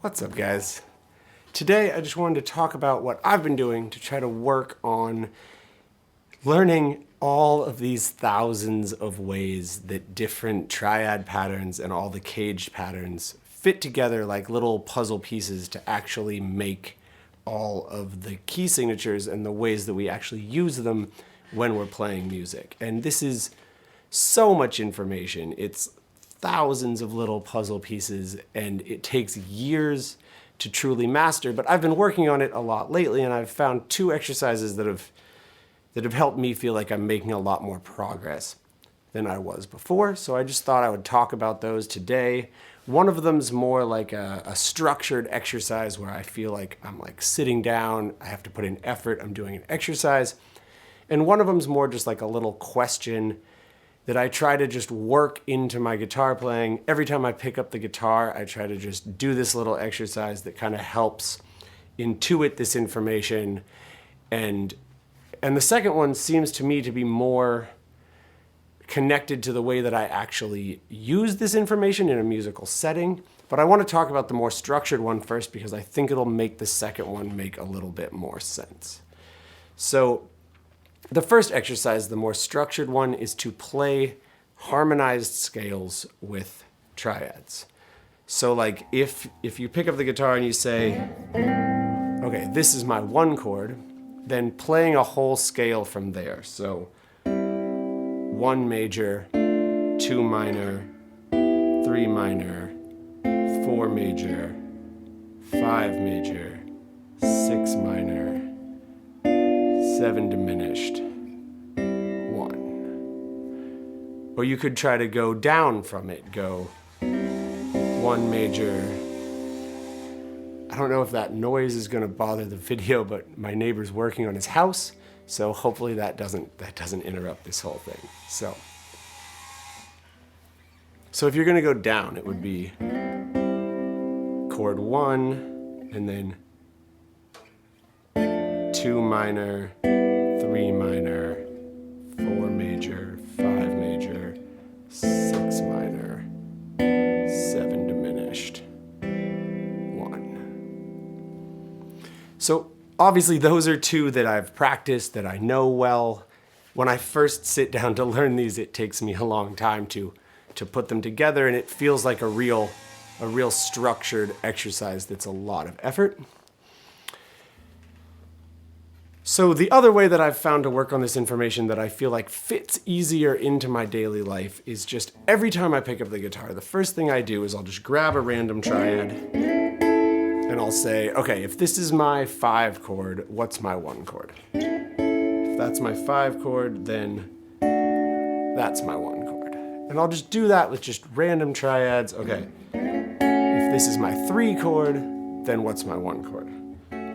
What's up, guys? Today I just wanted to talk about what I've been doing to try to work on learning all of these thousands of ways that different triad patterns and all the caged patterns fit together like little puzzle pieces to actually make all of the key signatures and the ways that we actually use them when we're playing music. And this is so much information. It's thousands of little puzzle pieces, and it takes years to truly master. But I've been working on it a lot lately, and I've found two exercises that have helped me feel like I'm making a lot more progress than I was before. So I just thought I would talk about those today. One of them's more like a structured exercise where I feel like I'm like sitting down, I have to put in effort, I'm doing an exercise. And one of them's more just like a little question that I try to just work into my guitar playing. Every time I pick up the guitar, I try to just do this little exercise that kind of helps intuit this information. And the second one seems to me to be more connected to the way that I actually use this information in a musical setting. But I want to talk about the more structured one first because I think it'll make the second one make a little bit more sense. So the first exercise, the more structured one, is to play harmonized scales with triads. So like if you pick up the guitar and you say, okay, this is my one chord, then playing a whole scale from there. So 1 major, 2 minor, 3 minor, 4 major, 5 major, 6 minor, 7 diminished, 1. Or you could try to go down from it, go 1 major. I don't know if that noise is going to bother the video, but my neighbor's working on his house, so hopefully that doesn't interrupt this whole thing. So if you're going to go down, it would be chord 1, and then 2 minor, 3 minor, 4 major, 5 major, 6 minor, 7 diminished, 1. So obviously those are two that I've practiced, that I know well. When I first sit down to learn these, it takes me a long time to put them together, and it feels like a real structured exercise that's a lot of effort. So the other way that I've found to work on this information that I feel like fits easier into my daily life is just every time I pick up the guitar, the first thing I do is I'll just grab a random triad and I'll say, okay, if this is my 5 chord, what's my 1 chord? If that's my 5 chord, then that's my 1 chord. And I'll just do that with just random triads. Okay, if this is my 3 chord, then what's my 1 chord?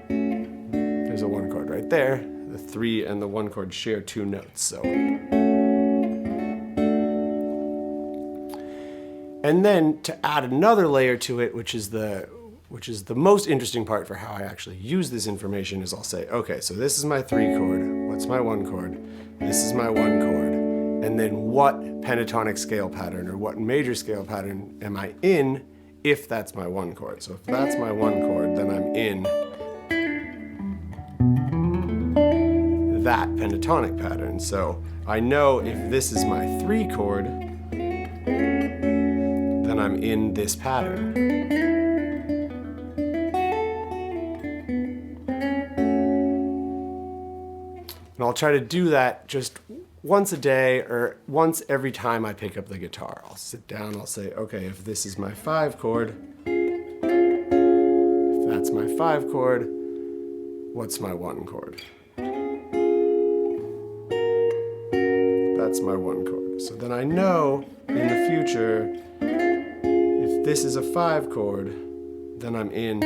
There's a 1 chord right there. The 3 and the 1 chord share 2 notes. So, and then to add another layer to it, which is the most interesting part for how I actually use this information, is I'll say, okay, so this is my 3 chord. What's my 1 chord? This is my 1 chord. And then what pentatonic scale pattern or what major scale pattern am I in if that's my 1 chord? So if that's my 1 chord, then I'm in that pentatonic pattern. So I know if this is my 3 chord, then I'm in this pattern. And I'll try to do that just once a day or once every time I pick up the guitar. I'll sit down, I'll say, okay, if this is my 5 chord, if that's my 5 chord, what's my 1 chord? That's my 1 chord. So then I know in the future, if this is a 5 chord, then I'm in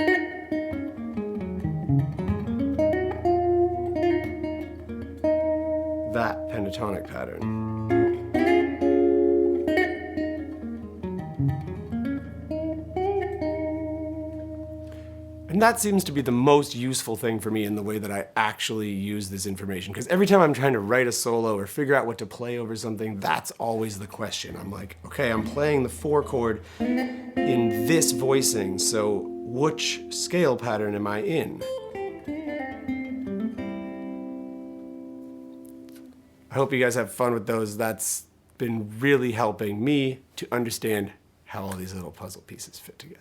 that pentatonic pattern. And that seems to be the most useful thing for me in the way that I actually use this information. Because every time I'm trying to write a solo or figure out what to play over something, that's always the question. I'm like, okay, I'm playing the 4 chord in this voicing, so which scale pattern am I in? I hope you guys have fun with those. That's been really helping me to understand how all these little puzzle pieces fit together.